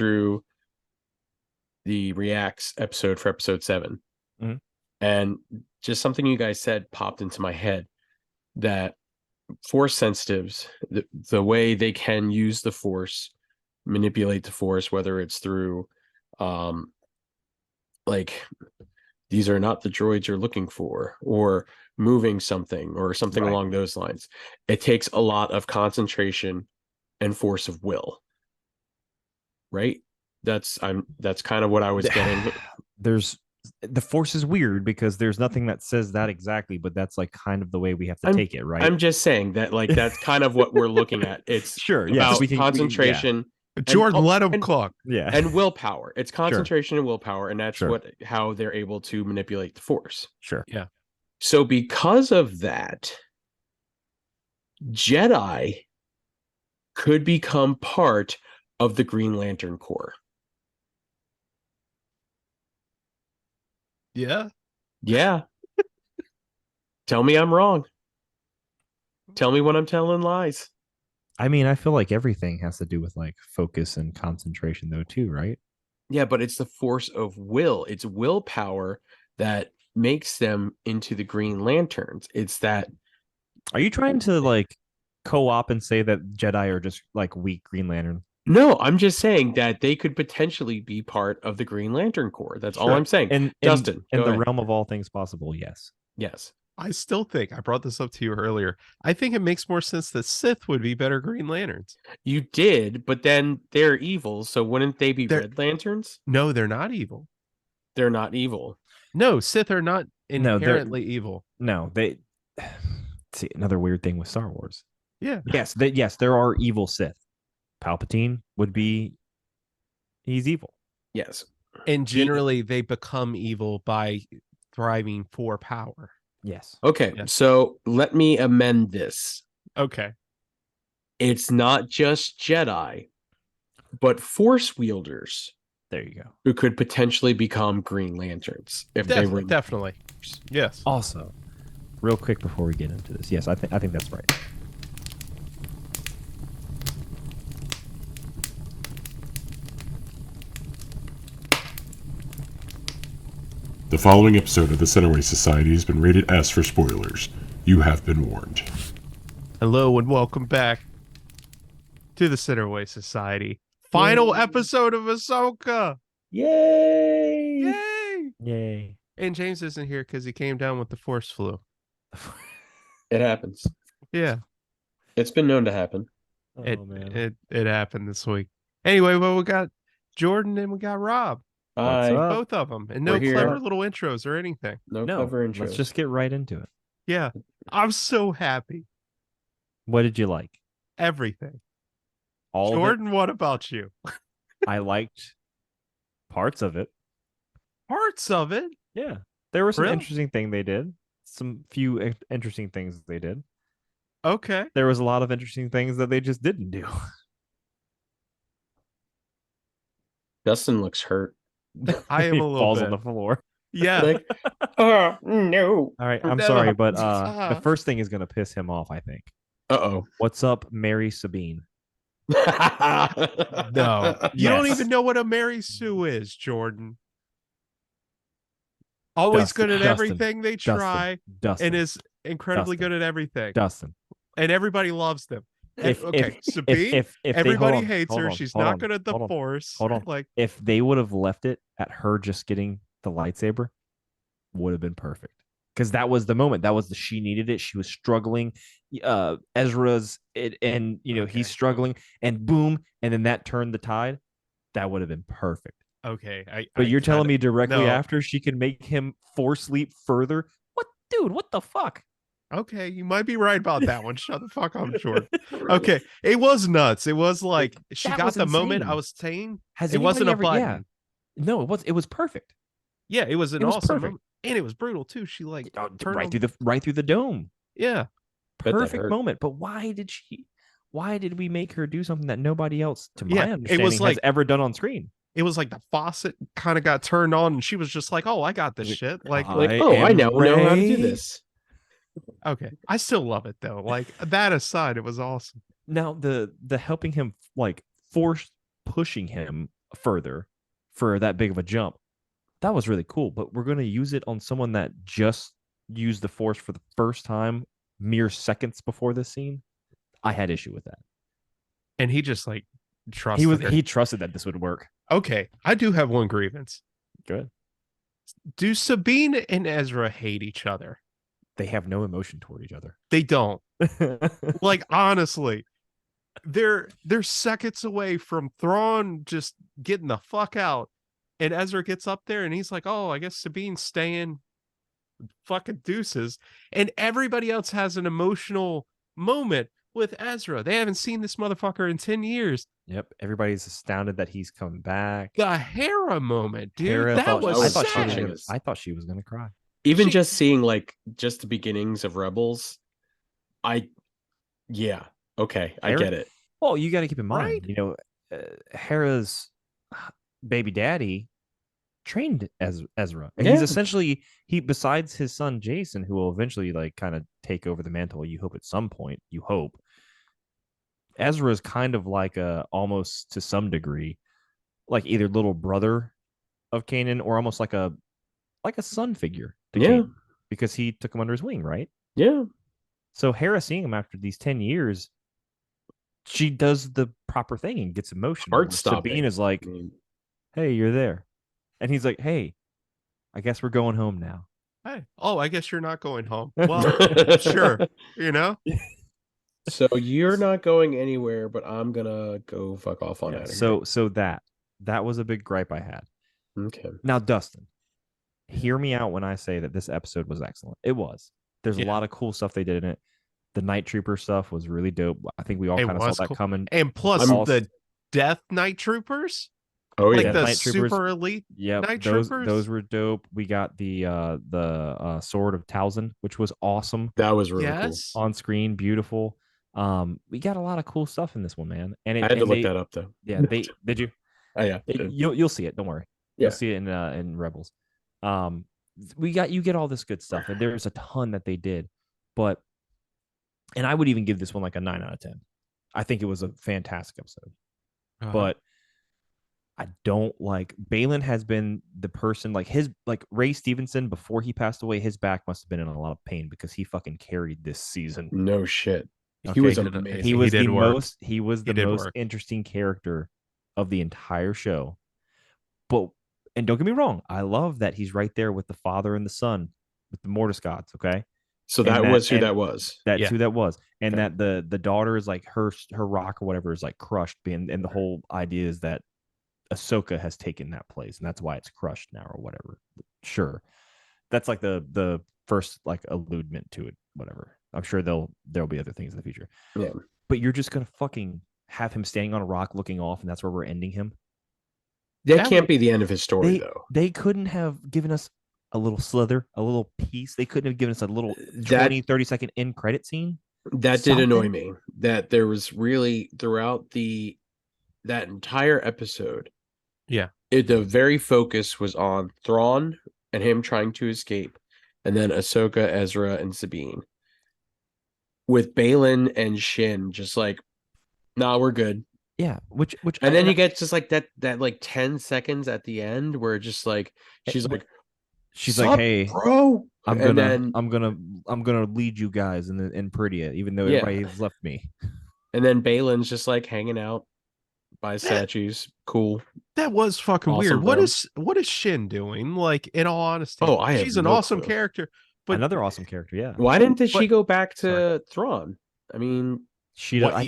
through the Reacts episode for episode 7. Mm-hmm. And just something you guys said popped into my head, that force sensitives, the way they can use the force, manipulate the force, whether it's through like, these are not the droids you're looking for, or moving something or something Right. along those lines. It takes a lot of concentration and force of will. Right? That's kind of what I was getting. The force is weird because there's nothing that says that exactly, but that's like kind of the way we have to take it, right? I'm just saying that, like, that's kind of what we're looking at. It's sure, about yes, concentration. Jordan, let him cook. Yeah. And willpower. It's concentration and willpower, and that's Sure. how they're able to manipulate the force. Sure. Yeah. So because of that, Jedi could become part of the Green Lantern Corps. Yeah. Yeah. Tell me I'm wrong. Tell me when I'm telling lies. I mean, I feel like everything has to do with like focus and concentration though too, right? Yeah, but it's the force of will. It's willpower that makes them into the Green Lanterns. It's that. Are you trying to like co-op and say that Jedi are just like weak Green Lantern? No, I'm just saying that they could potentially be part of the Green Lantern Corps. That's all I'm saying. And Justin, in the ahead. realm of all things possible, yes. Yes. I still think, I brought this up to you earlier, I think it makes more sense that Sith would be better Green Lanterns. You did, but then they're evil, so wouldn't they be Red Lanterns? No, they're not evil. They're not evil. No, Sith are not inherently evil. No, they see another weird thing with Star Wars. Yeah. Yes, there are evil Sith. Palpatine would be, he's evil. Yes. And generally they become evil by thriving for power. Yes. Okay, Yes. So let me amend this. Okay. It's not just Jedi, but Force wielders. There you go. Who could potentially become Green Lanterns if they were definitely. Yes. Also, real quick before we get into this, yes, I think that's right. The following episode of the Centerway Society has been rated S for spoilers. You have been warned. Hello and welcome back to the Centerway Society. Final episode of Ahsoka. Yay! Yay! Yay. And James isn't here because he came down with the force flu. It happens. Yeah. It's been known to happen. It happened this week. Anyway, well, we got Jordan and we got Rob. Both of them. And no clever little intros or anything. No clever intros. Let's just get right into it. Yeah. I'm so happy. What did you like? Everything. All Jordan, what about you? I liked parts of it. Parts of it? Yeah. There were some Really? interesting things they did. Some few interesting things they did. Okay. There was a lot of interesting things that they just didn't do. Justin looks hurt. I am He a little falls bit. on the floor. Yeah. Like, oh, no. All right, I'm No. sorry, but the first thing is going to piss him off, I think. Uh-oh. What's up, Mary Sabine? No. You don't Yes. even know what a Mary Sue is, Jordan. Always Dustin, good at Dustin, everything they try Dustin, and is incredibly Dustin. good at everything. Dustin. And everybody loves them. Okay, Sabine, if everybody hates her. She's not good at the Force. Hold on. Like, if they would have left it at her just getting the lightsaber, would have been perfect. Because that was the moment. That was she needed it. She was struggling. Ezra's and he's struggling, and boom, and then that turned the tide. That would have been perfect. okay. But you're telling me directly after she can make him force leap further? What, dude? What the fuck? Okay, you might be right about that one. Shut the fuck up, Jordan. Okay, it was nuts. It was like she got the moment I was saying. It wasn't a button. Yeah. No, it was perfect. Yeah, it was an was awesome perfect. moment. And it was brutal too. She like turned right on... through the dome. Yeah. Perfect moment. But why did we make her do something that nobody else, to my understanding, has ever done on screen? It was like the faucet kind of got turned on and she was just like, oh, I got this shit. Like, I know how to do this. Okay. I still love it though. Like, that aside, it was awesome. Now the helping him, like force pushing him further for that big of a jump. That was really cool, but we're going to use it on someone that just used the Force for the first time mere seconds before this scene. I had issue with that. And he just like trusted he trusted that this would work. Okay, I do have one grievance. Good. Do Sabine and Ezra hate each other? They have no emotion toward each other. They don't. Like, honestly, they're seconds away from Thrawn just getting the fuck out, and Ezra gets up there and he's like, "Oh, I guess Sabine's staying." Fucking deuces, and everybody else has an emotional moment with Ezra. They haven't seen this motherfucker in 10 years. Yep. Everybody's astounded that he's coming back. The Hera moment, dude. Hera that was I sad. thought she was gonna cry. Even just seeing like just the beginnings of Rebels, I get it. Well, you got to keep in mind, Right? you know, Hera's baby daddy trained as Ezra, and he's essentially besides his son Jason, who will eventually like kind of take over the mantle. You hope at some point. You hope Ezra is kind of like almost to some degree, like either little brother of Kanan or almost like a son figure to Kanan, because he took him under his wing, right? Yeah. So Hera seeing him after these 10 years, she does the proper thing and gets emotional. Heart-stopping. Sabine is like, "Hey, you're there," and he's like, "Hey, I guess we're going home now." Hey, oh, I guess you're not going home. Well, sure, you know. So you're not going anywhere, but I'm gonna go fuck off on that. So that was a big gripe I had. Okay. Now, Dustin, hear me out when I say that this episode was excellent. It was. There's a lot of cool stuff they did in it. The Night Trooper stuff was really dope. I think we all kind of saw that coming. And plus the Death Night Troopers. Oh yeah, like the Night super Troopers. elite. Yeah, Night those Troopers. were dope. We got the Sword of Talzin, which was awesome. That was really cool. On screen, beautiful. We got a lot of cool stuff in this one, man. And I had to look that up though. Yeah, did you? Oh yeah, you'll see it. Don't worry. You'll see it in Rebels. You get all this good stuff, and there's a ton that they did, and I would even give this one like a 9 out of 10. I think it was a fantastic episode, but I don't like Balin has been the person like Ray Stevenson before he passed away. His back must have been in a lot of pain because he fucking carried this season. No shit. Okay? He was amazing. He was the most interesting character of the entire show. And don't get me wrong, I love that he's right there with the father and the son, with the Mortiscots. Okay, so that was who that was. That's who that was, and that the daughter is like her rock or whatever is like crushed, and the whole idea is that Ahsoka has taken that place, and that's why it's crushed now or whatever. Sure, that's like the first like alludement to it. Whatever. I'm sure there'll be other things in the future. Yeah, but you're just gonna fucking have him standing on a rock looking off, and that's where we're ending him. That can't be the end of his story, though. They couldn't have given us a little slither, a little piece. They couldn't have given us a little 20-30 second end credit scene. That did annoy me. That there was really throughout that entire episode. Yeah. The very focus was on Thrawn and him trying to escape, and then Ahsoka, Ezra, and Sabine. With Balin and Shin just like, nah, we're good. Yeah, which and then you get just like that like 10 seconds at the end where just like she's like, "Hey, bro, I'm gonna lead you guys in Pridia, even though everybody's left me." And then Balin's just like hanging out by statues. Cool. That was fucking weird. What is Shin doing? Like, in all honesty, she's an awesome character. But another awesome character, yeah. Why didn't she go back to Thrawn? I mean,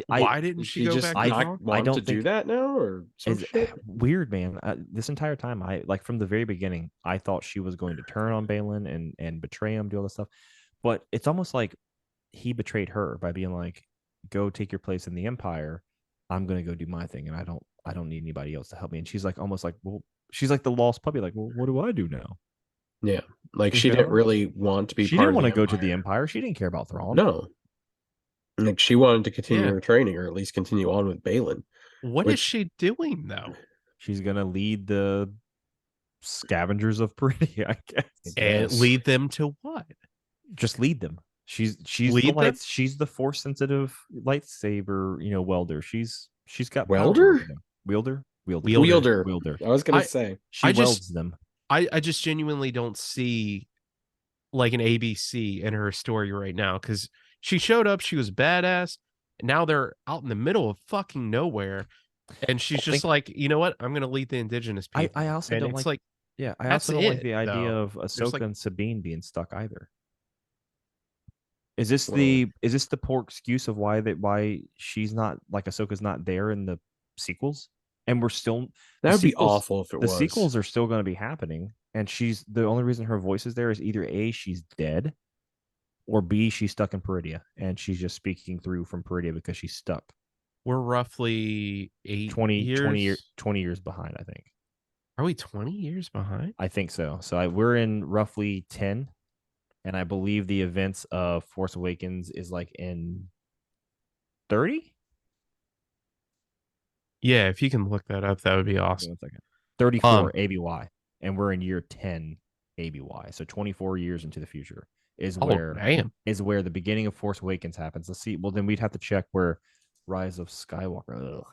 why didn't she go back? I don't do that now, or some shit? Weird, man. This entire time, from the very beginning, I thought she was going to turn on Balin and betray him, do all this stuff. But it's almost like he betrayed her by being like, "Go take your place in the Empire. I'm gonna go do my thing, and I don't need anybody else to help me." And she's like, almost like, well, she's like the lost puppy. Like, well, what do I do now? Yeah, like she didn't really want to be. She didn't want to go to the Empire. She didn't care about Thrawn. No. Like she wanted to continue her training, or at least continue on with Balin. What is she doing though? She's gonna lead the scavengers of Peridea, I guess. And lead them to what? Just lead them. She's the force sensitive lightsaber, welder. She's got welder. Wielder. Wielder. Wielder. I was gonna I- say. She I just- welds them. I just genuinely don't see like an ABC in her story right now, because she showed up, she was badass, and now they're out in the middle of fucking nowhere, and she's I just think- like, you know what, I'm gonna lead the indigenous people. I also and don't it's like. Yeah, I that's also don't like it, the idea though. of There's, Ahsoka like- and Sabine being stuck either. Is this Well- the poor excuse of why she's not, like, Ahsoka's not there in the sequels, and we're still That the would be sequels- awful if it the was. sequels are still going to be happening, and she's the only reason her voice is there is either A, she's dead, or B, she's stuck in Peridia and she's just speaking through from Peridia because she's stuck. We're roughly 20 years. 20 years behind, I think. Are we 20 years behind? I think so. So we're in roughly 10, and I believe the events of Force Awakens is like in 30. Yeah, if you can look that up, that would be awesome. 1 second. 34 Um, ABY, and we're in year 10 ABY. So 24 years into the future is Oh, where damn. the beginning of Force Awakens happens. Let's see. Well, then we'd have to check where Rise of Skywalker. Ugh,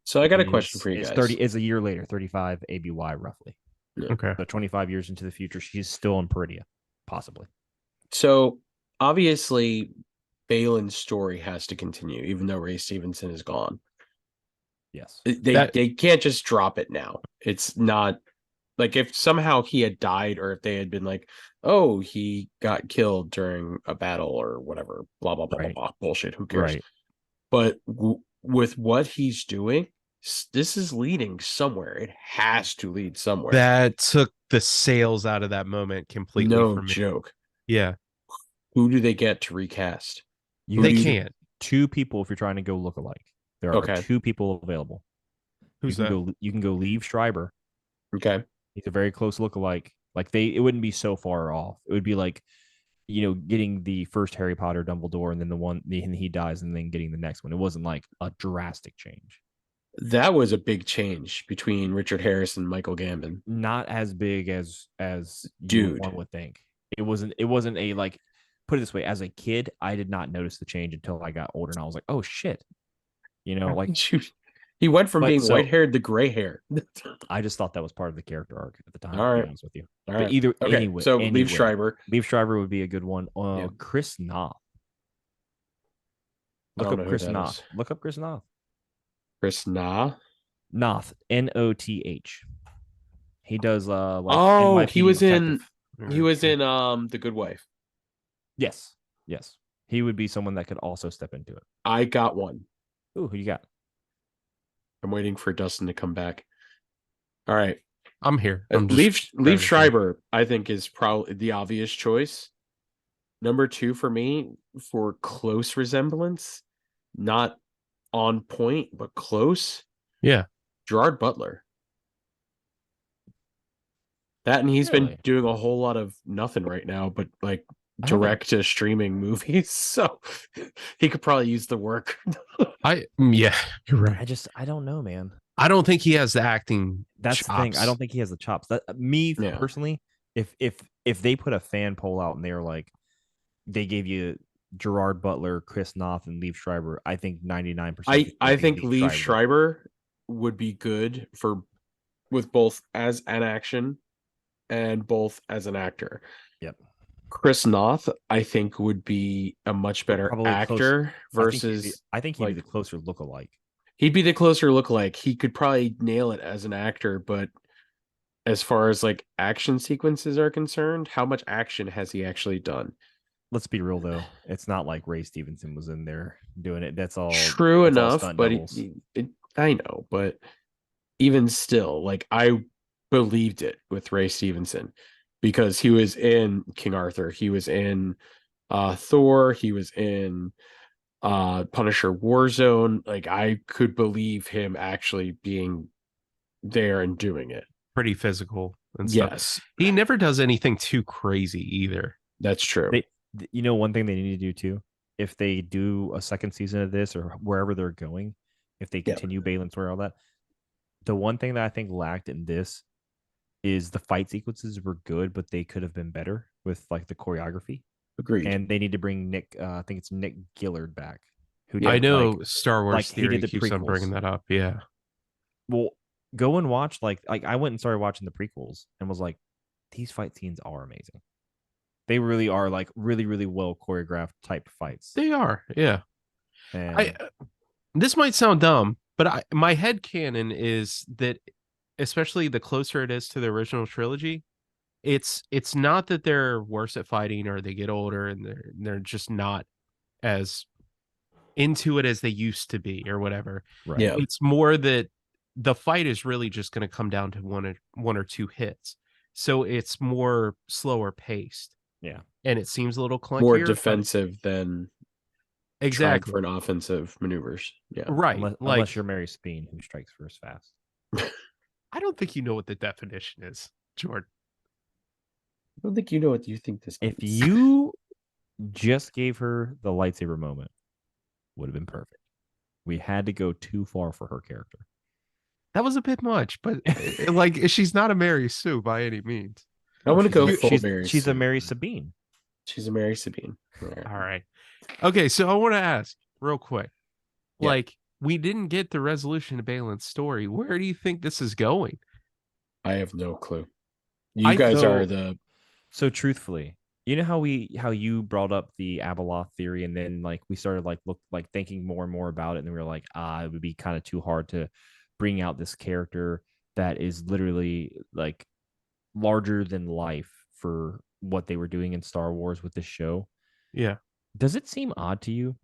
So I got a question is- for you is guys. 30 is a year later, 35 ABY roughly. Okay. So 25 years into the future, she's still in Peridia, possibly. So obviously, Balin's story has to continue, even though Ray Stevenson is gone. Yes. They can't just drop it now. It's not like if somehow he had died, or if they had been like, oh, he got killed during a battle or whatever, blah blah blah Right. blah, blah bullshit. Who cares? Right. But with what he's doing, this is leading somewhere. It has to lead somewhere. That took the sales out of that moment completely No for me. joke. Yeah, Who do they get to recast? You they do you- can't. two people if you're trying to go look alike. There are Okay. 2 people available. Who's you that? can Go, you can go Liev Schreiber. Okay. He's a very close lookalike. Like it wouldn't be so far off. It would be like, getting the first Harry Potter Dumbledore, and then he dies, and then getting the next one. It wasn't like a drastic change. That was a big change between Richard Harris and Michael Gambon. Not as big as Dude. one would think. It wasn't a, like, put it this way, as a kid, I did not notice the change until I got older, and I was like, oh shit. Like, Shoot. He went from But being so- white haired to gray hair. I just thought that was part of the character arc at the time, All to right. be honest with you. All But right. either Okay. anyway, So anyway, Liev Schreiber. Liev Schreiber would be a good one. Yeah. Chris Noth. I Look don't up know who Chris that Noth. is. Look up Chris Noth. Chris Na. Noth. Noth. He does like Oh, NYPD he was detective. He was in The Good Wife. Yes. He would be someone that could also step into it. I got one. Ooh, who you got? I'm waiting for Dustin to come back. All right. I'm here. I'm just Liev grabbing Schreiber, I think, is probably the obvious choice. Number 2 for me, for close resemblance, not on point, but close. Yeah. Gerard Butler. That, and he's been Really? doing a whole lot of nothing right now, but like I haven't- direct to streaming movies. So he could probably use the work. Yeah, you're right. I don't know, man. I don't think he has the acting. That's the thing. I don't think he has the chops. That me Yeah. personally, if they put a fan poll out and they were like, they gave you Gerard Butler, Chris Noth, and Liev Schreiber, I think 99%. I think Liev Schreiber would be good with both as an action and both as an actor. Yep. Chris Noth, I think, would be a much better Probably actor versus I think he'd like- be the closer lookalike. he'd be the closer lookalike. He could probably nail it as an actor, but as far as like action sequences are concerned, how much action has he actually done? Let's be real though. It's not like Ray Stevenson was in there doing it. That's all True that's all enough, stunt but doubles. I know, but even still, like I believed it with Ray Stevenson because he was in King Arthur, he was in Thor, he was in Punisher Warzone. Like I could believe him actually being there and doing it. Pretty physical and stuff. Yes, He never does anything too crazy either. that's true. One thing they need to do too, if they do a second season of this or wherever they're going, if they Yeah. continue Balin's story, all that, the one thing that I think lacked in this is the fight sequences were good, but they could have been better with like the choreography. Agreed. And they need to bring Nick, I think it's Nick Gillard back. Who I did, know like, Star Wars like he theory did the keeps on bringing prequels. that up. Yeah. Well, go and watch like I went and started watching the prequels and was like, these fight scenes are amazing. They really are like really, really well choreographed type fights. They are, yeah. And This might sound dumb, but my headcanon is that, especially the closer it is to the original trilogy, it's not that they're worse at fighting or they get older and they're just not as into it as they used to be or whatever. right. Yeah. It's more that the fight is really just going to come down to one or two hits. So it's more slower paced. Yeah. And it seems a little clunkier. More but- defensive than trying exactly. for an offensive maneuvers. Yeah. Right. Unless you're Mary Speen, who strikes first fast. I don't think you know what the definition is, Jordan. I don't think you know what you think this If means. you just gave her the lightsaber moment, would have been perfect. We had to go too far for her character. That was a bit much, but like she's not a Mary Sue by any means. I want to go she's, full she's, Mary. she's a Sue. Mary Sabine. She's a Mary Sabine. All right. All right. Okay, so I want to ask real quick. Yeah. Like, we didn't get the resolution to Balin's story. Where do you think this is going? I have no clue. You guys are the So truthfully, you know how you brought up the Abeloth theory, and then like we started thinking more and more about it, and then we were like, it would be kind of too hard to bring out this character that is literally like larger than life for what they were doing in Star Wars with this show. Yeah. Does it seem odd to you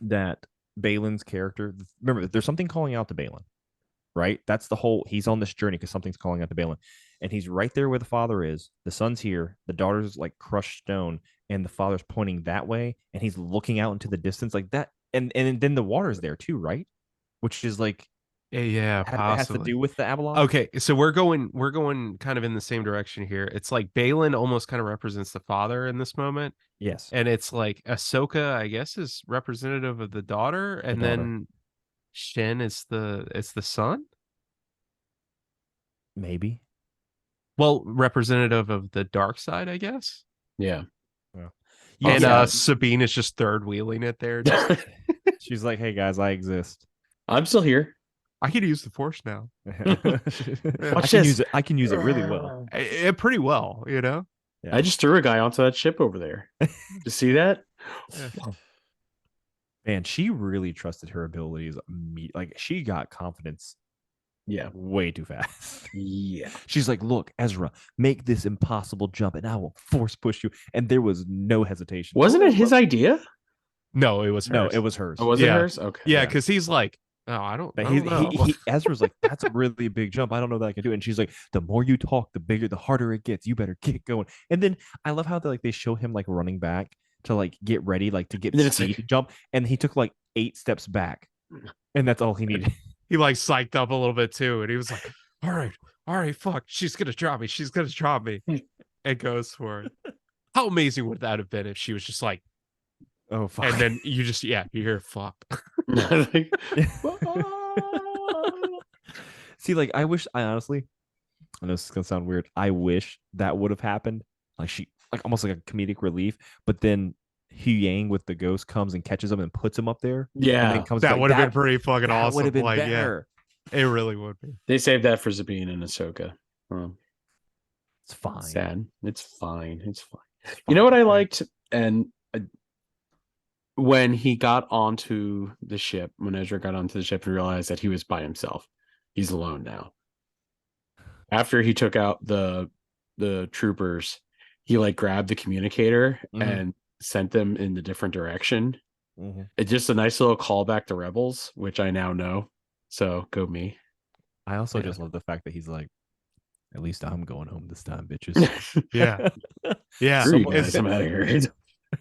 that Balin's character, remember, there's something calling out to Balin, right? That's the whole, he's on this journey because something's calling out to Balin. And he's right there where the father is. The son's here. The daughter's like crushed stone. And the father's pointing that way. And he's looking out into the distance like that. And then the water's there too, right? Which is like, Yeah, it has to possibly. do with the Abeloth. Okay, so we're going kind of in the same direction here. It's like Balin almost kind of represents the father in this moment. Yes. And it's like Ahsoka, I guess, is representative of the daughter, and daughter. then Shin is the son. Maybe. Well, representative of the dark side, I guess. yeah. And Yeah. Sabine is just third wheeling it there. Just, She's like, hey guys, I exist. I'm still here. I could use the force now. Watch this. I can use it really well. Pretty well, you know. Yeah. I just threw a guy onto that ship over there. You see that? Man, she really trusted her abilities. Like she got confidence Yeah. way too fast. Yeah. She's like, look, Ezra, make this impossible jump and I will force push you. And there was no hesitation. Wasn't it his idea? No, it was hers. No, it was hers. Oh, was it Yeah. hers? Okay. Yeah, because he's like, oh, I don't But know. Ezra's like, that's a really big jump. I don't know that I can do it. And she's like, the more you talk, the bigger, the harder it gets. You better get going. And then I love how they show him like running back to like get ready, like to get And then it's speed like- to jump. And he took like 8 steps back. And that's all he needed. He like psyched up a little bit too, and he was like, all right, fuck, she's gonna drop me. And goes for it. How amazing would that have been if she was just like, Oh, fuck. and then you hear fuck. Like, See, like, I honestly, I know this is gonna sound weird. I wish that would have happened. Like she, like almost like a comedic relief. But then Hu Yang with the ghost comes and catches him and puts him up there. And yeah. then comes That back. would have been pretty fucking That awesome. would have been Like, better. yeah, it really would be. They saved that for Sabine and Ahsoka. It's fine. Sad. It's fine. It's fine. You know what I liked? And when he got onto the ship, when Ezra got onto the ship and realized that he was by himself, he's alone now. After he took out the troopers, he like grabbed the communicator Mhm. and sent them in the different direction. Mhm. It's just a nice little callback to Rebels, which I now know. So go me. I also Yeah. just love the fact that he's like, at least I'm going home this time, bitches. Yeah. Yeah. Screw you Someone- guys, I'm out of here.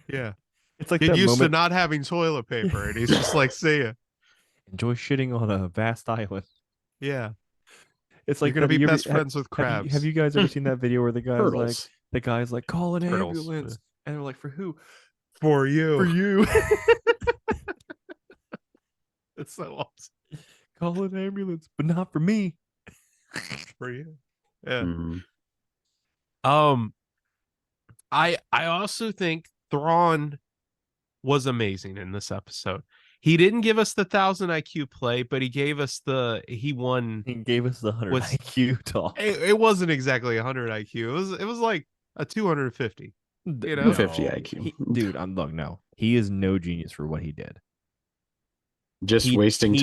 Yeah. It's like Get that used to moment. not having toilet paper, and he's just like, see ya. Enjoy shitting on a vast island. Yeah. It's You're like, gonna have be you ever- best friends with crabs. Have you guys ever seen that video where the guy's like, call an Turtles, ambulance, and they're like, for who? For you. For you. It's so awesome. Call an ambulance, but not for me. For you. Yeah. Mhm. I also think Thrawn was amazing in this episode. He didn't give us the 1,000 IQ play, but he won. He gave us the 100 Was- IQ talk. It wasn't exactly 100 IQ. It was like a 250. You know? 250 IQ. Dude, no. He is no genius for what he did. Just He wasted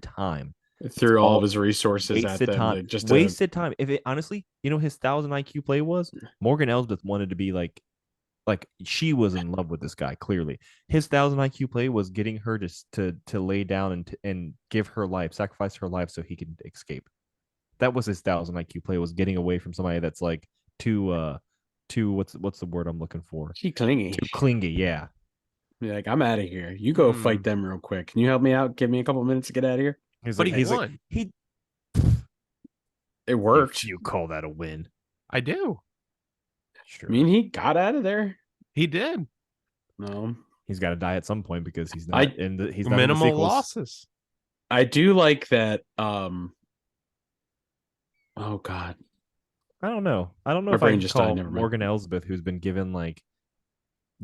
time. through all all- of his resources at Wasted them. time. Like, just Wasted time. If it honestly, his 1,000 IQ play was Morgan Elsbeth wanted to be like she was in love with this guy. Clearly, his 1,000 IQ play was getting her to lay down and give her life, sacrifice her life so he could escape. That was his 1,000 IQ play, was getting away from somebody that's like too what's the word I'm looking for? he clingy. Too clingy. Yeah. Be like, I'm out of here. You go Hmm. fight them real quick. Can you help me out? Give me a couple minutes to get out of here. But he won. It worked. You call that a win? I do. Sure. I mean, he got out of there. He did. No, He's got to die at some point because he's not I- in the he's not in the Minimal sequels. losses. I do like that. Oh God, I don't know. I don't know My if I brain can just died, call never mind. Morgan Elsbeth, who's been given like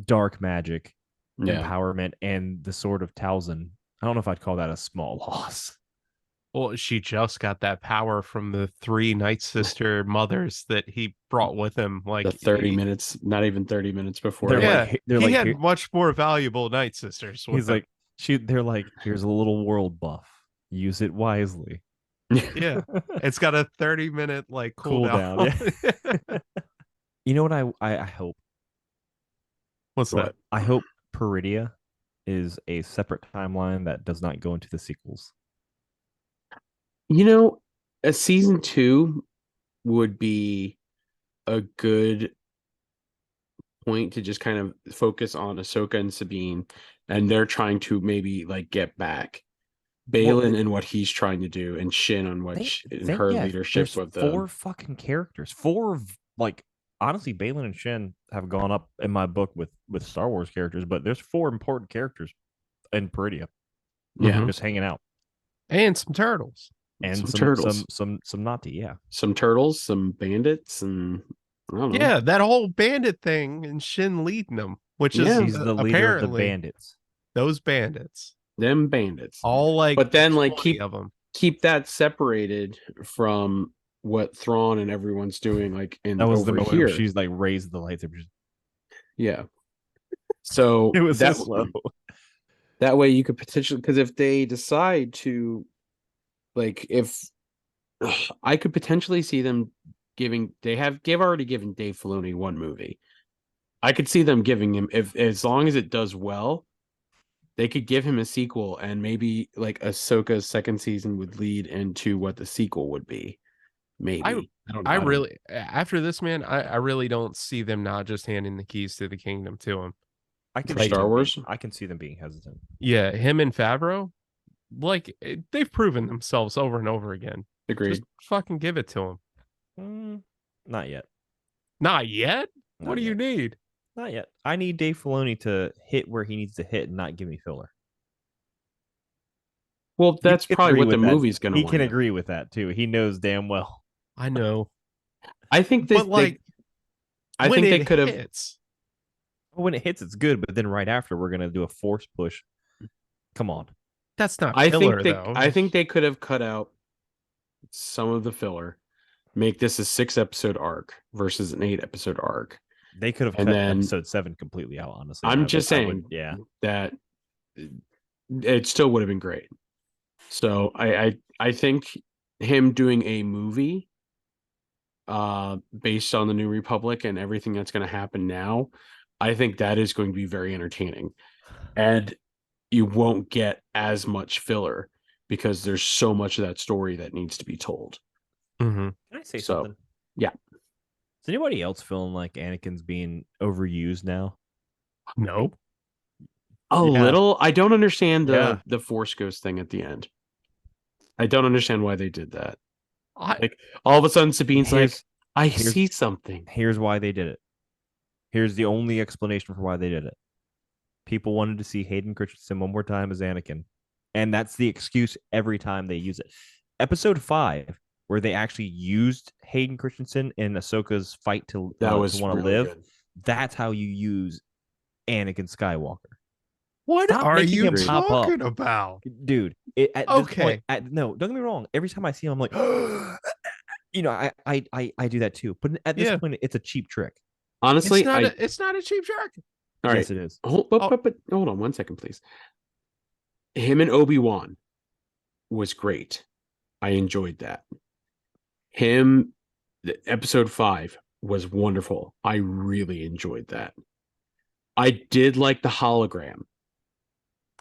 dark magic, yeah. empowerment, and the sword of Talzin. I don't know if I'd call that a small loss. Well, she just got that power from the 3 Night Sister mothers that he brought with him. Like The 30 minutes, not even 30 minutes before. They're Yeah, like- they're he like, had here- much more valuable Night Sisters. with He's him. like, they're like, here's a little world buff. Use it wisely. yeah, it's got a 30-minute like cooldown. Cooldown, You know what I hope? What's What? that? I hope Peridia is a separate timeline that does not go into the sequels. You know, a season 2 would be a good point to just kind of focus on Ahsoka and Sabine, and they're trying to maybe like get back Balin and what he's trying to do, and Shin on what her leadership there's with four fucking characters. Honestly, Balin and Shin have gone up in my book with Star Wars characters, but there's 4 important characters in Peridia. Yeah. Mhm. Just hanging out. And some turtles. And Some some turtles. some naughty, yeah. some turtles, some bandits, and I don't know. Yeah, that whole bandit thing and Shin leading them, which is Yeah. He's the leader of the apparently bandits. those bandits. Them bandits. All like, But then, like, 20 of them. Keep that separated from what Thrawn and everyone's doing, like in That was the over moment here. where she's like raised the lightsaber. Yeah. So It was that, so slow. that way you could potentially, because if they decide to, like, if I could potentially see them they've already given Dave Filoni 1 movie. I could see them giving him, if as long as it does well, they could give him a sequel, and maybe like Ahsoka's 2nd season would lead into what the sequel would be. Maybe I don't know. I really, after this, man, I really don't see them not just handing the keys to the kingdom to him. I can For see Star them Wars? I can see them being hesitant. Yeah, him and Favreau, like they've proven themselves over and over again. Agreed. Just fucking give it to him. Not yet. Not yet. Not What do you yet. need? Not yet. I need Dave Filoni to hit where he needs to hit and not give me filler. Well, that's can probably agree what the with that. movie's going to He can agree with that too. He knows damn well. I know, I think but like, I when think they it could have. hits, When it hits, it's good, but then right after, we're gonna do a force push. Come on. that's not I filler, think though. I think they could have cut out some of the filler, make this a 6-episode arc versus an 8-episode arc. They could have And cut then- episode 7 completely out, honestly. I'm I would- just I would- saying yeah. that it still would have been great. So I think him doing a movie based on the New Republic and everything that's going to happen now, I think that is going to be very entertaining. And you won't get as much filler because there's so much of that story that needs to be told. Mhm. Can I say So, something? yeah. Is anybody else feeling like Anakin's being overused now? Nope. A Yeah. little. I don't understand Yeah. the Force Ghost thing at the end. I don't understand why they did that. Like, all of a sudden, Sabine's like, I here's- see something. Here's why they did it. Here's the only explanation for why they did it. People wanted to see Hayden Christensen one more time as Anakin. And that's the excuse every time they use it. Episode 5, where they actually used Hayden Christensen in Ahsoka's fight to That was want to really live. good. That's how you use Anakin Skywalker. What Stop are making you him pop up. talking about? Dude, at this Okay. point, no, don't get me wrong. Every time I see him, I'm like, I do that too. But at this Yeah. point, it's a cheap trick. Honestly, It's not a cheap trick. all right. Yes, it is. But hold on 1 second, please. Him and Obi-Wan was great. I enjoyed that. Episode 5 was wonderful. I really enjoyed that. I did like the hologram.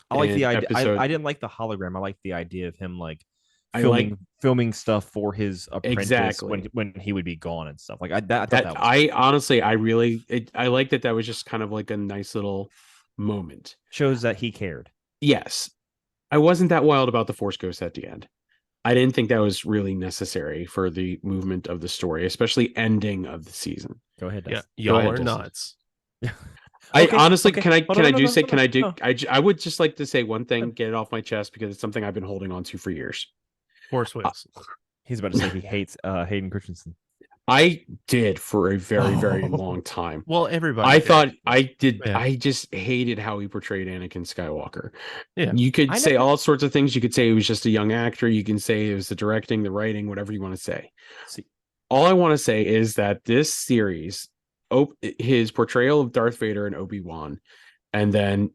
I like the in idea. episode- I didn't like the hologram. I like the idea of him like I like- filming stuff for his apprentice Exactly. when he would be gone and stuff. Like I thought that that was I honestly, I like that. That was just kind of like a nice little moment. shows that he cared. Yes, I wasn't that wild about the Force Ghost at the end. I didn't think that was really necessary for the movement of the story, especially ending of the season. Go ahead. Yeah, Dustin. y'all ahead, are Dustin. nuts. I Okay, honestly, okay. can I Hold on, I would just like to say one thing, get it off my chest, because it's something I've been holding on to for years. Force Whips. He's about to say he hates Hayden Christensen. I did for a very, very long time. Well, everybody. I did. thought I did. Yeah. I just hated how he portrayed Anakin Skywalker. Yeah. You could I say never- all sorts of things. You could say he was just a young actor. You can say it was the directing, the writing, whatever you want to say. See, All I want to say is that this series, his portrayal of Darth Vader and Obi-Wan, and then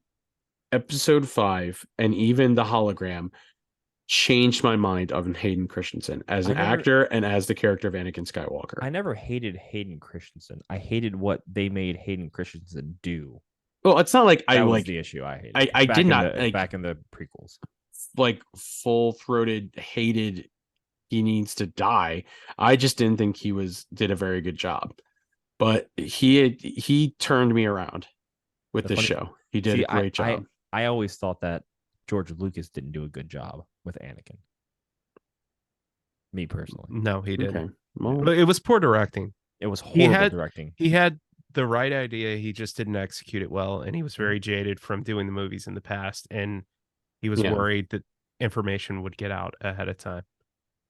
episode 5, and even the hologram, changed my mind of Hayden Christensen as an actor and as the character of Anakin Skywalker. I never hated Hayden Christensen. I hated what they made Hayden Christensen do. Well, it's not like That I was like the issue I hated. I did not back in the prequels. like full-throated hated he needs to die. I just didn't think he did a very good job. But he turned me around with The this funny- show. He did a great job. I always thought that George Lucas didn't do a good job with Anakin. Me personally, No, he didn't. Okay. Well, But it was poor directing. it was horrible had- directing. He had the right idea. He just didn't execute it well. And he was very jaded from doing the movies in the past. And he was Yeah. worried that information would get out ahead of time.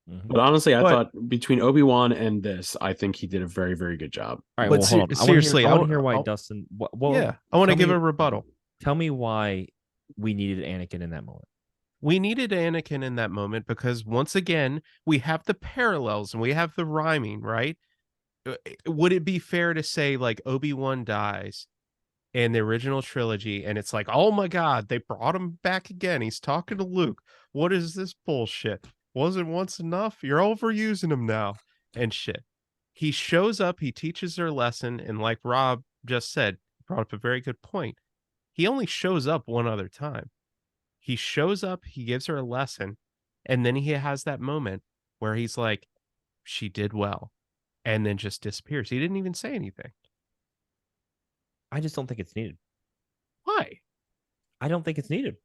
Mhm. but honestly, I But- thought between Obi-Wan and this, I think he did a very, very good job. All right, but well, hold on. seriously, I I want to w- hear why I'll- Dustin. I want to tell give me- a rebuttal. Tell me why we needed Anakin in that moment. We needed Anakin in that moment because once again, we have the parallels and we have the rhyming, right? Would it be fair to say like Obi-Wan dies in the original trilogy and it's like, oh my God, they brought him back again. He's talking to Luke. What is this bullshit? Wasn't once enough? You're overusing him now and shit. He shows up, he teaches their lesson, and like Rob just said, brought up a very good point. He only shows up one other time. He shows up, he gives her a lesson, and then he has that moment where he's like, she did well, and then just disappears. He didn't even say anything. I just don't think it's needed. Why? I don't think it's needed.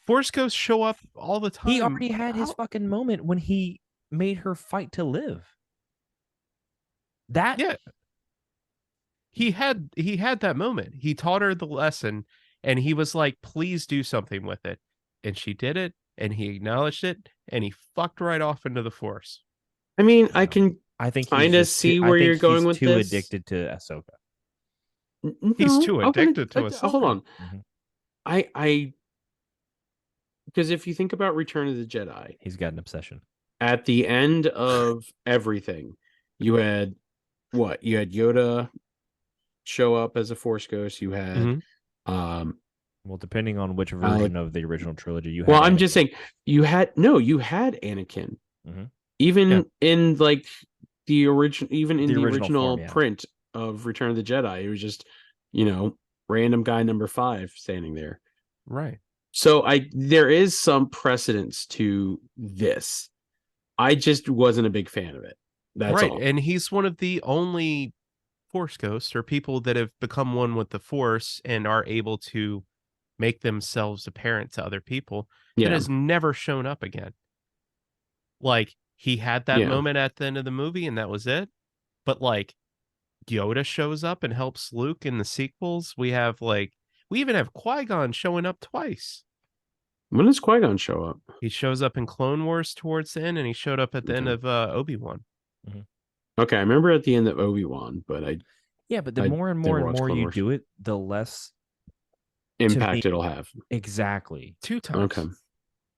Force ghosts show up all the time. He already had his How- fucking moment when he made her fight to live. That Yeah. He had that moment. He taught her the lesson and he was like, please do something with it. And she did it and he acknowledged it and he fucked right off into the Force. I mean, I Yeah. can I think kinda he's just see too, I where think you're going he's with too this. addicted to Ahsoka. He's No, too I'm gonna- addicted to Hold Ahsoka. on. Mhm. I because if you think about Return of the Jedi, He's got an obsession. at the end of everything, you had what? You had Yoda show up as a Force ghost. You had Mhm. Well, depending on which Alec- version of the original trilogy you have. well, I'm just saying you had Anakin. Mhm. Even Yeah. in like the original, even in The the original original form, yeah. print of Return of the Jedi, it was just, random guy number 5 standing there. Right. So there is some precedence to this. I just wasn't a big fan of it. That's right. all. And he's one of the only Force ghosts or people that have become one with the Force and are able to make themselves apparent to other people that Yeah. has never shown up again. Like he had that Yeah. moment at the end of the movie and that was it. But like Yoda shows up and helps Luke in the sequels. We even have Qui-Gon showing up twice. When does Qui-Gon show up? He shows up in Clone Wars towards the end and he showed up at the end Okay. of Obi-Wan. Okay, I remember at the end of Obi-Wan, but Yeah, but the I more and never more and watched more Clone you Wars. do it, the less impact me- it'll have. Exactly. 2 times. Okay.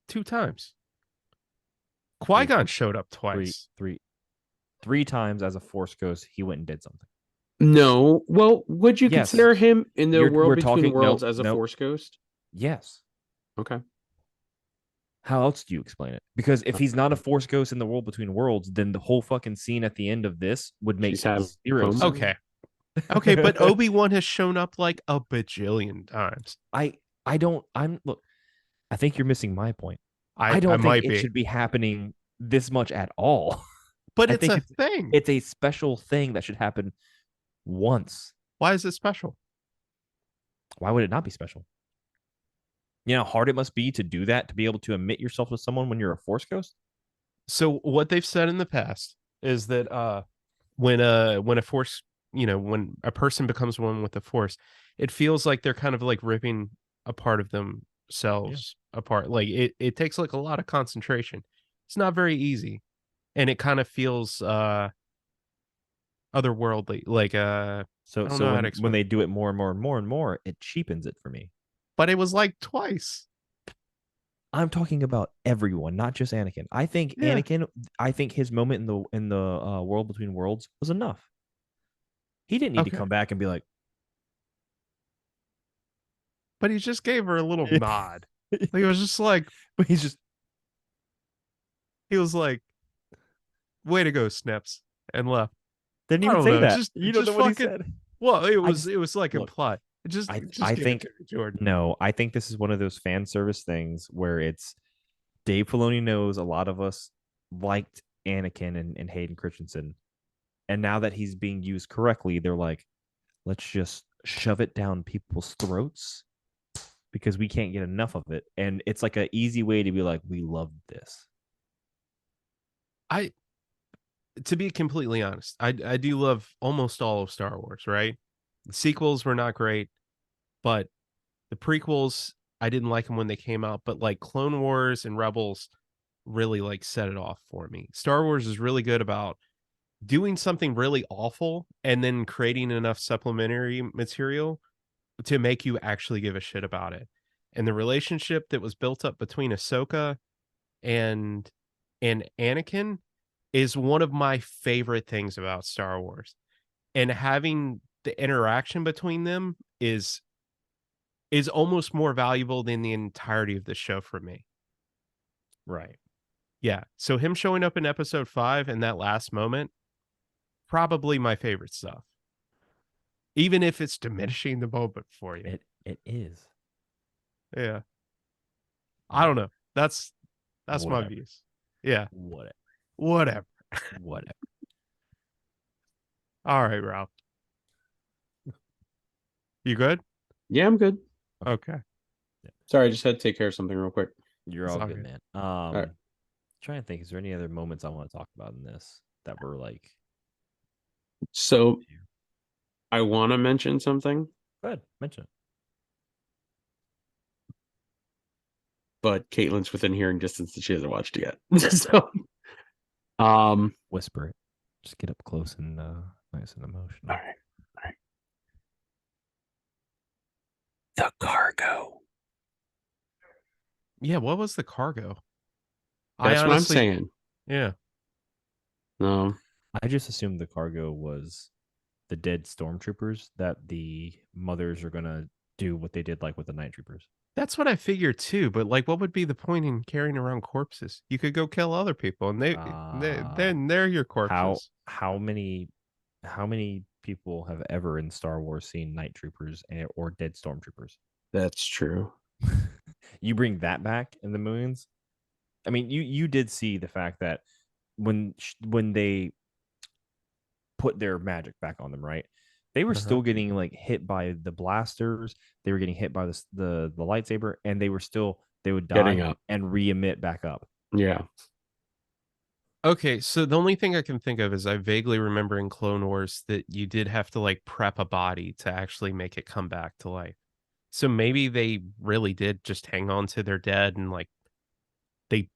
2 times. Qui-Gon showed up Three, twice. three times as a Force ghost, he went and did something. No. Well, would you Yes. consider him in the We're world between talking- worlds nope, as a nope. Force ghost? Yes. Okay. How else do you explain it? Because if he's not a Force ghost in the world between worlds, then the whole fucking scene at the end of this would make She's having zero fun. sense. Okay. Okay, but Obi-Wan has shown up like a bajillion times. Look, I think you're missing my point. I don't think might it be. should be happening this much at all. But I it's think a thing. It's a special thing that should happen once. Why is it special? Why would it not be special? You know how hard it must be to do that, to be able to admit yourself to someone when you're a Force ghost? So what they've said in the past is that when a force, when a person becomes one with the Force, it feels like they're kind of like ripping a part of themselves apart. Like it takes like a lot of concentration. It's not very easy. And it kind of feels otherworldly. Like So I don't know how to when explain they do it more and more and more and more, it cheapens it for me. but it was like twice. I'm talking about everyone, not just Anakin. I think Yeah. Anakin. I think his moment in the world between worlds was enough. He didn't need to Okay. come back and be like, But he just gave her a little nod. Like, it was just like, but he's just he was like, way to go, Snips, and left. didn't I even don't say know, that. just- You don't just know what he fucking- said. Well, it was like look, implied. Just I give think- it to Jordan. No, I think this is one of those fan service things where it's Dave Filoni knows a lot of us liked Anakin and Hayden Christensen. And now that he's being used correctly, they're like, let's just shove it down people's throats because we can't get enough of it. And it's like an easy way to be like, we loved this. To be completely honest, I do love almost all of Star Wars, right? The sequels were not great, but the prequels, I didn't like them when they came out, but like Clone Wars and Rebels really like set it off for me. Star Wars is really good about doing something really awful and then creating enough supplementary material to make you actually give a shit about it. And the relationship that was built up between Ahsoka and Anakin is one of my favorite things about Star Wars. And having the interaction between them is almost more valuable than the entirety of the show for me. Right. Yeah. So him showing up in episode 5 and that last moment, probably my favorite stuff. Even if it's diminishing the moment for you. It is. Yeah. I don't know. That's my Whatever. views. Yeah. Whatever. Whatever. Whatever. All right, Rob. You good? Yeah, I'm good. Okay. Sorry, I just had to take care of something real quick. You're It's all all good, good. man. right. Trying to think, is there any other moments I want to talk about in this that were like, So I want to mention something, go ahead, mention it. but Caitlin's within hearing distance that she hasn't watched it yet. So, Whisper it. Just get up close and nice and emotional. all right. The cargo. Yeah, what was the cargo? That's what I'm saying. Yeah. No, I just assumed the cargo was the dead stormtroopers that the mothers are gonna do what they did like with the night troopers. That's what I figured too, but like what would be the point in carrying around corpses? You could go kill other people and then they're your corpses. How many people have ever in Star Wars seen night troopers or dead stormtroopers? that's true. You bring that back in the movies. I mean, you did see the fact that when they put their magic back on them, right? They were still getting like hit by the blasters. They were getting hit by the lightsaber, and they would die Getting up. and re-emit back up. Yeah. Okay, so the only thing I can think of is I vaguely remember in Clone Wars that you did have to like prep a body to actually make it come back to life. So maybe they really did just hang on to their dead and like they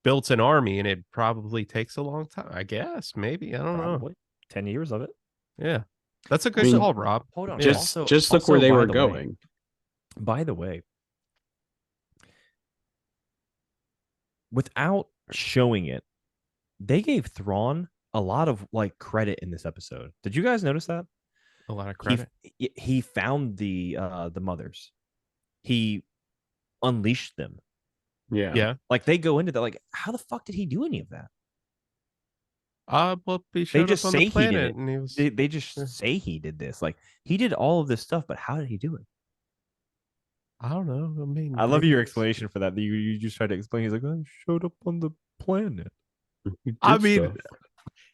built an army, and it probably takes a long time. I guess maybe I don't know. Probably 10 years of it. Yeah, that's a good I mean, call, Rob. Hold on. Just Also, look where they by were the way, going. By the way, without showing it, they gave Thrawn a lot of like credit in this episode. Did you guys notice that? A lot of credit. He found the mothers. He unleashed them. Yeah. Yeah. Like they go into that. Like, how the fuck did he do any of that? Well, he showed just up on say the he did planet, it. and he was. They just Yeah. say he did this. Like he did all of this stuff, but how did he do it? I don't know. I mean, I love maybe your it's- explanation for that. You just tried to explain. He's like, I showed up on the planet. He I did mean,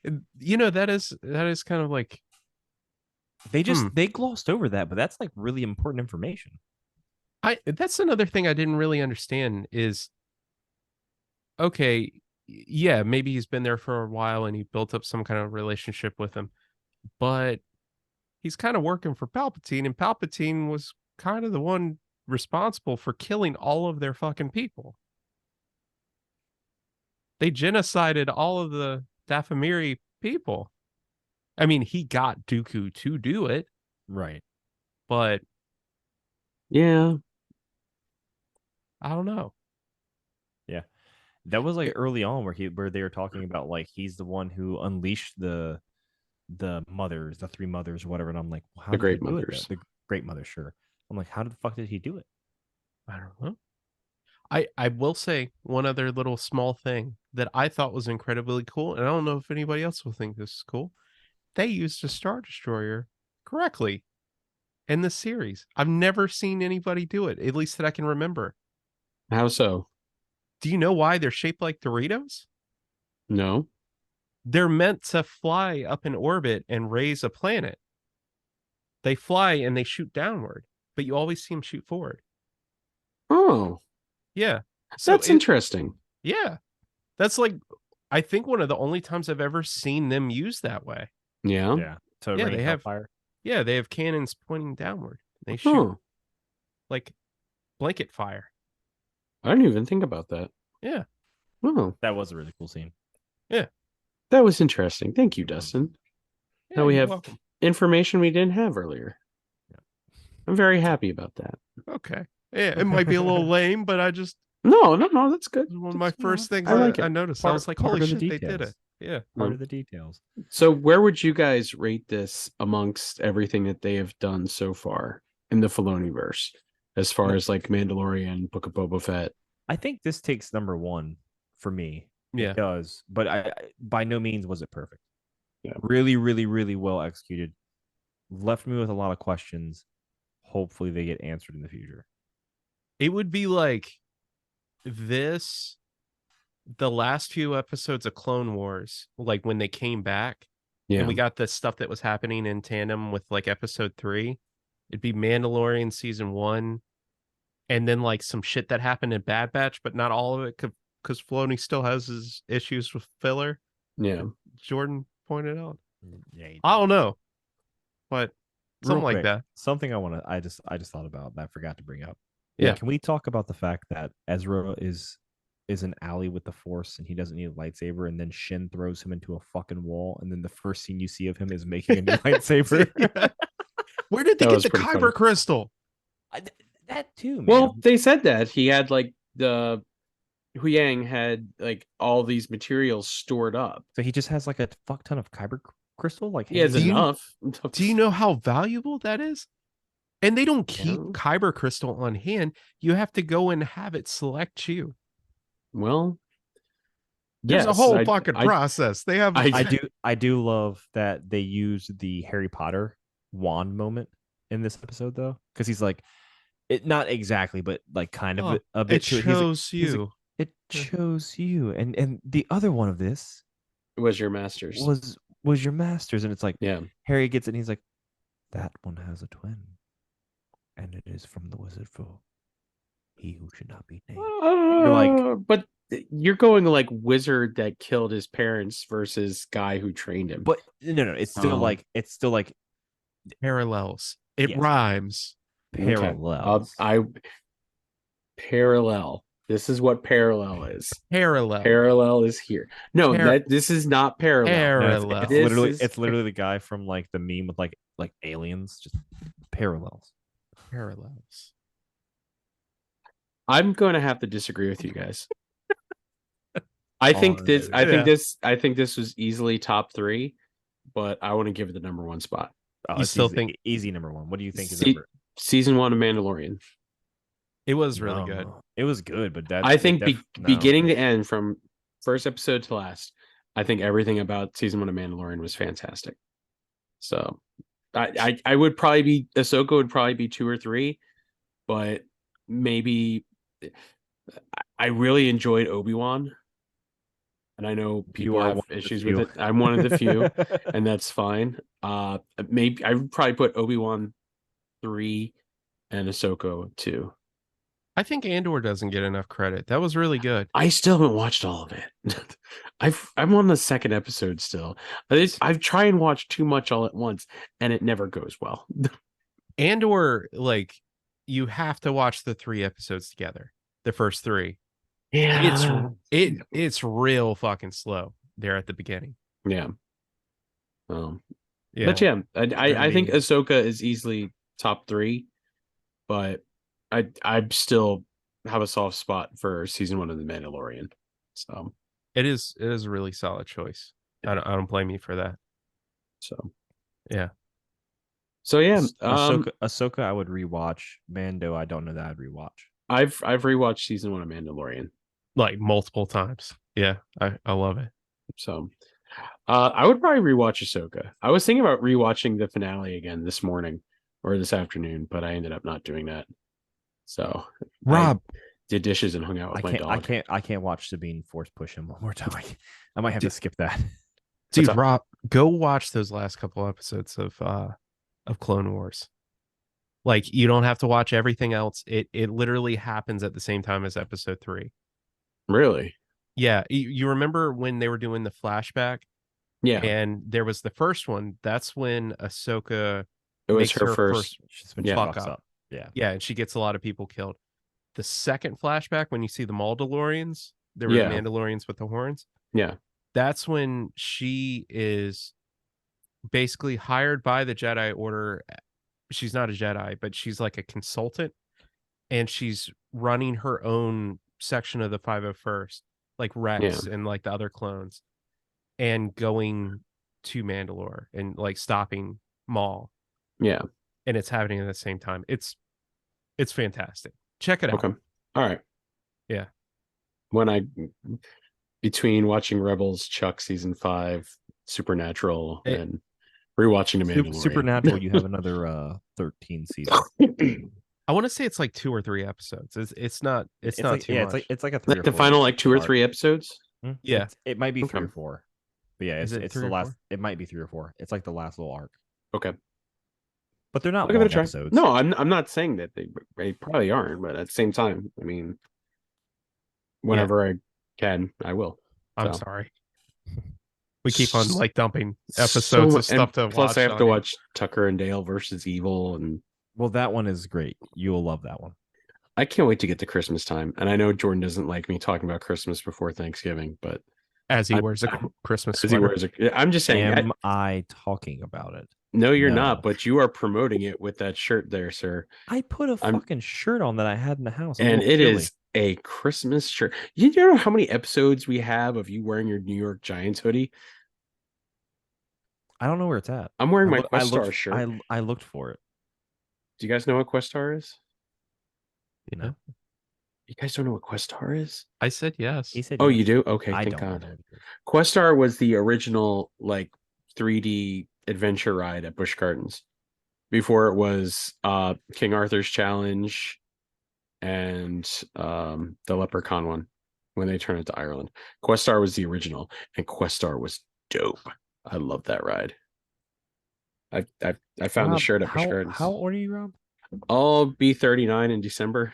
stuff. you know, that is kind of like They just they glossed over that, but that's like really important information. that's another thing I didn't really understand is okay, yeah, maybe he's been there for a while and he built up some kind of relationship with him, but he's kind of working for Palpatine, and Palpatine was kind of the one responsible for killing all of their fucking people. They genocided all of the Dathomiri people. I mean, he got Dooku to do it, Right. but Yeah. I don't know. That was like early on where they were talking about like he's the one who unleashed the mothers, the three mothers, or whatever. And I'm like, well, how The did he Great do it, Mothers. though? The great mother, sure. I'm like, how the fuck did he do it? I don't know. I will say one other little small thing that I thought was incredibly cool, and I don't know if anybody else will think this is cool. They used a Star Destroyer correctly in the series. I've never seen anybody do it, at least that I can remember. How so? Do you know why they're shaped like Doritos? No. They're meant to fly up in orbit and raise a planet. They fly and they shoot downward, but you always see them shoot forward. Oh, Yeah. that's interesting. Yeah. That's like, I think one of the only times I've ever seen them used that way. Yeah. Yeah. To Yeah, rain they have- fire. Yeah, they have cannons pointing downward. They shoot Oh, like blanket fire. I didn't even think about that. Yeah. Oh, That was a really cool scene. that was interesting. Thank you, Dustin. Yeah, Now we you're have welcome. information we didn't have earlier. Yeah. I'm very happy about that. Okay. Yeah, it might be a little lame, but I just No, that's good. it was one of my That's- first things I like I it. noticed. I Part- was like, part holy of the shit, they did it. details. Yeah. Part Mm. of the details. So, where would you guys rate this amongst everything that they have done so far in the Filoniverse, as far as like Mandalorian, Book of Boba Fett? I think this takes number one for me. Yeah. It does, but I by no means was it perfect. Yeah. Really, really, really well executed. Left me with a lot of questions. Hopefully, they get answered in the future. It would be like this, the last few episodes of Clone Wars, like when they came back Yeah, and we got the stuff that was happening in tandem with like episode 3. It'd be Mandalorian season 1, and then like some shit that happened in Bad Batch, but not all of it because Filoni still has his issues with filler. yeah. Jordan pointed out. Yeah, I don't know, but something Real like quick, that. Something I just thought about that I forgot to bring up. Yeah. Can we talk about the fact that Ezra is an ally with the Force and he doesn't need a lightsaber, and then Shin throws him into a fucking wall, and then the first scene you see of him is making a new lightsaber. Yeah. Where did they That get was the pretty kyber funny. crystal? That too, man. Well, they said that he had like the Huyang had like all these materials stored up. So he just has like a fuck ton of kyber crystal. Like He has Do you- enough. Do you know how valuable that is? And they don't keep Yeah. kyber crystal on hand. You have to go and have it select you. Well, There's a yes, whole fucking process. They have. I do love that they used the Harry Potter wand moment in this episode though, because he's like, it not exactly, but like kind of Oh, a bit it to it. He's like, shows he's like, you. it chose you, and the other one of this it was your master's. was your master's, and it's like Yeah. Harry gets it, and he's like, that one has a twin, and it is from the wizard folk, he who should not be named. like- But you're going like wizard that killed his parents versus guy who trained him. But no, it's still like Parallels. It Yes. rhymes. Okay. parallels. Parallel. This is what parallel is. Parallel. Parallel is here. No, this is not parallel. No, Parallel. it's This literally is- it's literally the guy from like the meme with like aliens, just parallels. Parallels. I'm going to have to disagree with you guys. I think On this. it. I think Yeah. this. I think this was easily top 3, but I want to give it the number 1 spot. Oh, You it's still easy, think- easy number 1. What do you think is Se- number? Season 1 of Mandalorian. It was really good. No. It was good, but that I think no. beginning to end, from first episode to last, I think everything about season 1 of Mandalorian was fantastic. So, I would probably be Ahsoka would probably be 2 or 3, but maybe I really enjoyed Obi-Wan, and I know people are have one of the issues with few. it. I'm one of the few, and that's fine. Maybe I would probably put Obi-Wan 3 and Ahsoka 2. I think Andor doesn't get enough credit. That was really good. I still haven't watched all of it. I'm on the second episode still. I've tried and watch too much all at once, and it never goes well. Andor, like, you have to watch the 3 episodes together. The first 3. It's real fucking slow there at the beginning. yeah. Yeah. But yeah, I think mean- Ahsoka is easily top 3, but I still have a soft spot for season 1 of The Mandalorian. So It is a really solid choice. I don't blame you for that. so Yeah. So yeah, Ahsoka, I would rewatch. Mando, I don't know that I'd rewatch. I've rewatched season 1 of Mandalorian. Like multiple times. Yeah. I love it. So I would probably rewatch Ahsoka. I was thinking about rewatching the finale again this morning or this afternoon, but I ended up not doing that. So Rob, did dishes and hung out with my dog. I can't watch Sabine force push him one more time. I might have to skip that. dude, up? Rob, go watch those last couple episodes of Clone Wars. Like, you don't have to watch everything else. It literally happens at the same time as episode 3. Really? Yeah, you remember when they were doing the flashback? Yeah. And there was the first one. That's when Ahsoka It was makes her first. She's been Yeah. fucks Fuck up. up. Yeah. Yeah, and she gets a lot of people killed. The second flashback, when you see the Mandalorians, there were Yeah. Mandalorians with the horns. Yeah. That's when she is basically hired by the Jedi Order. She's not a Jedi, but she's like a consultant, and she's running her own section of the 501st, like Rex and like the other clones, and going to Mandalore and like stopping Maul. Yeah. And it's happening at the same time. It's fantastic. Check it out. Okay. All right. Yeah. Between watching Rebels, Chuck season 5, Supernatural, It- and rewatching The Mandalorian. Supernatural, you have another 13 seasons. I want to say it's like 2 or 3 episodes. It's not not like, too yeah, much. it's like a 3 Like or the 4 final like 2 or arc. 3 episodes. Yeah. it might be 3 Okay. or 4. But yeah, Is it it's 3 the or last. 4? It might be 3 or 4. It's like the last little arc, Okay. but they're not I'll give it long a try. episodes. No, I'm not saying that they probably aren't, but at the same time, I mean, whenever I can, I will. I'm So. sorry. We keep on like dumping So episodes mu- of stuff to and plus watch. I have on to you. watch Tucker and Dale versus Evil, and Well, that one is great. You will love that one. I can't wait to get to Christmas time. And I know Jordan doesn't like me talking about Christmas before Thanksgiving, but As he I- wears a Christmas because he sweater. wears I'm just saying, Am I talking about it? no, you're No. not, but you are promoting it with that shirt there, sir. I put a I'm- fucking shirt on that I had in the house. I'm a And little it chilly. is a Christmas shirt. You know how many episodes we have of you wearing your New York Giants hoodie? I don't know where it's at. I'm wearing my I Questar looked, shirt. I looked for it. Do you guys know what Questar is? You No. know, You guys don't know what Questar is? I said yes. he said. Oh, yes. you do? Okay, I thank don't. God. know. Questar was the original like 3D adventure ride at Busch Gardens before it was King Arthur's Challenge and the Leprechaun one when they turned it to Ireland. Questar was the original, and Questar was dope. I love that ride. I found the Rob, shirt at Busch Gardens. How old are you, Rob? I'll be 39 in December.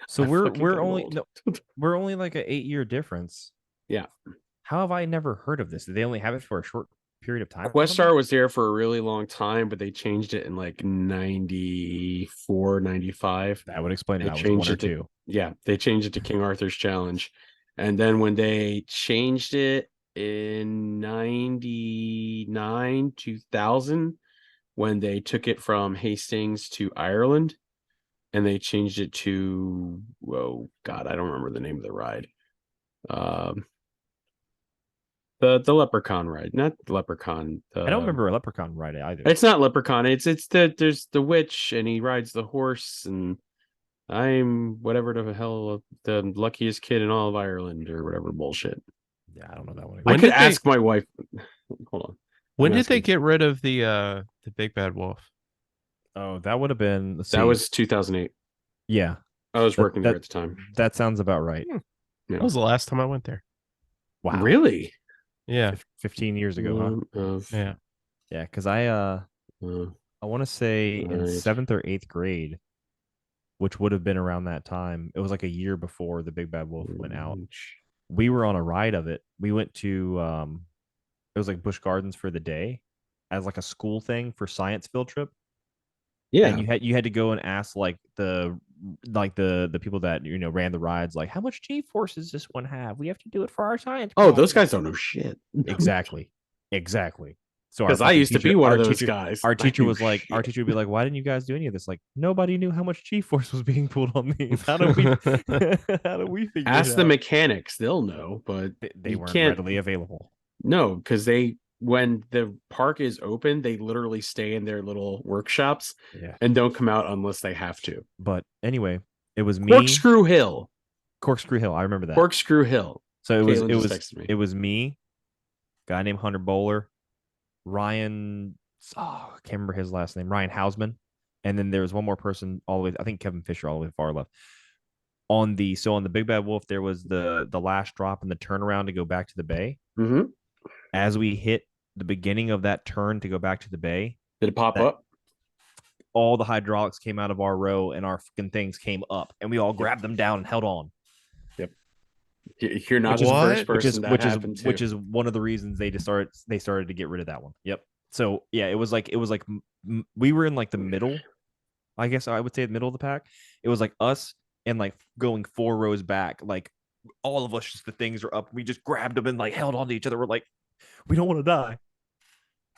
So I fucking we're got only old. no, we're only like an 8-year difference. Yeah. How have I never heard of this? Did they only have it for a short period of time? or Questar something? was there for a really long time, but they changed it in like 94, 95. That would explain it. They I was changed 1 or it to- 2. Yeah, they changed it to King Arthur's Challenge. And then when they changed it in 99, 2000, when they took it from Hastings to Ireland, and they changed it to, oh God, I don't remember the name of the ride. The Leprechaun ride, not the Leprechaun. I don't remember a Leprechaun ride either. It's not Leprechaun. It's there's the witch and he rides the horse and I'm whatever the hell the luckiest kid in all of Ireland or whatever bullshit. Yeah, I don't know that one. I When could did they- ask my wife. Hold on. When I'm did they asking- get rid of the big bad wolf? Oh, that would have been. That was 2008. yeah. I was That- working there that- at the time. That sounds about right. Yeah. That was the last time I went there. Wow. Really? Yeah. 15 years ago, huh? Of, Yeah. Yeah, because I want to say in Right. 7th or 8th grade, which would have been around that time. It was like a year before the Big Bad Wolf went out. We were on a ride of it. We went to it was like Busch Gardens for the day as like a school thing for science field trip. Yeah. And you had to go and ask like the people that ran the rides, like, how much G force does this one have? We have to do it for our science. Oh, those project." guys don't know shit. Exactly. So our Because I fucking used to teacher- be one our of those teacher- guys. Our I teacher knew was like, our shit. teacher would be like, why didn't you guys do any of this? Like, nobody knew how much G force was being pulled on these. How do we how do we figure Ask it the out? mechanics; they'll know. But They you weren't can't- readily available. no, because when the park is open, they literally stay in their little workshops Yeah. and don't come out unless they have to. But anyway, it was me. Corkscrew Hill. Corkscrew Hill. I remember that. Corkscrew Hill. So Caitlin just texted me. it was me, guy named Hunter Bowler, Ryan. Oh, I can't remember his last name. Ryan Hausman, and then there was one more person all the way. I think Kevin Fisher all the way far left. On the Big Bad Wolf, there was the last drop and the turnaround to go back to the bay. Mm-hmm. As we hit the beginning of that turn to go back to the bay, Did it pop That- up? all the hydraulics came out of our row and our fucking things came up, and we all grabbed them down and held on. You're not Which the is- first person that happened to. which is one of the reasons they started to get rid of that one. Yep. So yeah, it was like we were in like the middle, I guess I would say the middle of the pack. It was like us and like going 4 rows back, like all of us, just the things are up. We just grabbed them and like held on to each other. We're like, we don't want to die.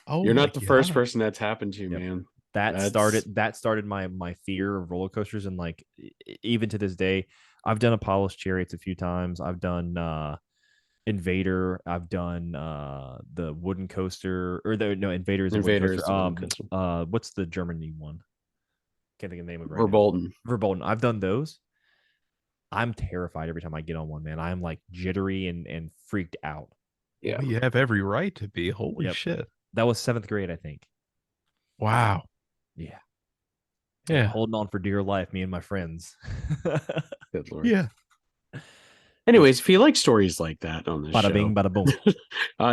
Oh, You're my not the first God. person that's happened to, Yep. man. That started my fear of roller coasters, and like even to this day, I've done Apollo's Chariots a few times. I've done Invader. I've done the wooden coaster, or Invader is a wooden Invader is coaster. the wooden coaster. What's the Germany one? Can't think of the name of it right Or now. Bolton. Verbolten. I've done those. I'm terrified every time I get on one, man. I'm like jittery and freaked out. Yeah. Well, you have every right to be. Holy Yep. shit. That was 7th grade, I think. Wow. Yeah. Yeah. Holding on for dear life, me and my friends. Good lord. Yeah. Anyways, if you like stories like that on this Bada show, bing, bada boom.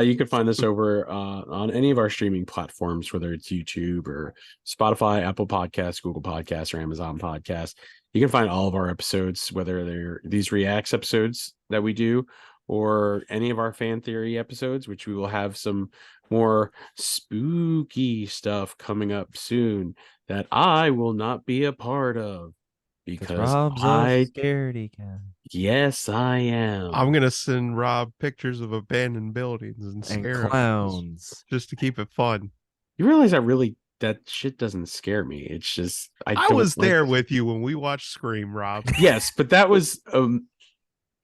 you can find us over on any of our streaming platforms, whether it's YouTube or Spotify, Apple Podcasts, Google Podcasts, or Amazon Podcasts. You can find all of our episodes, whether they're these reacts episodes that we do or any of our fan theory episodes, which we will have some more spooky stuff coming up soon that I will not be a part of because Rob's I a scaredy cat. yes I am. I'm gonna send Rob pictures of abandoned buildings and And scare him clowns. just to keep it fun. You realize that shit doesn't scare me. It's just I don't was like- there with you when we watched Scream, Rob. Yes, but that was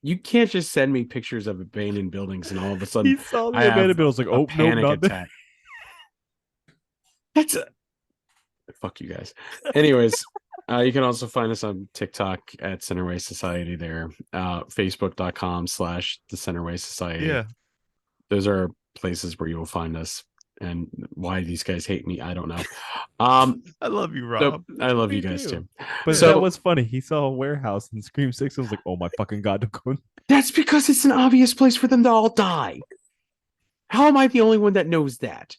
you can't just send me pictures of abandoned buildings and all of a He sudden saw the I have abandoned buildings like, a oh, no, panic not there. attack. That's a fuck you guys. Anyways, you can also find us on TikTok at Centerway Society there. Facebook.com/the Centerway Society. Yeah. Those are places where you will find us. And why these guys hate me, I don't know. I love you, So Rob. I love Me you guys too. too. But So- that was funny. He saw a warehouse in Scream 6 and was like, oh my fucking God, don't go in. That's because it's an obvious place for them to all die. How am I the only one that knows that?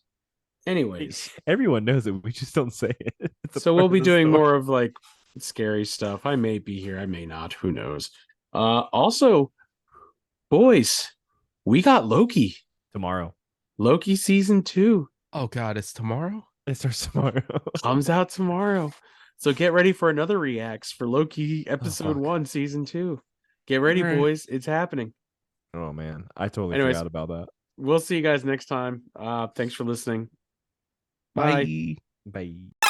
Anyways, Everyone knows it. We just don't say it. It's a so part we'll of be the doing story. more of like scary stuff. I may be here, I may not. Who knows? Also, boys, we got Loki. Tomorrow. Loki season 2 Oh God, it's tomorrow. It starts tomorrow. comes out tomorrow. So get ready for another reacts for Loki episode fuck. 1, season 2. Get ready, All right. boys. It's happening. Oh, man. I totally Anyways. forgot about that. We'll see you guys next time. Thanks for listening. Bye. Bye. Bye.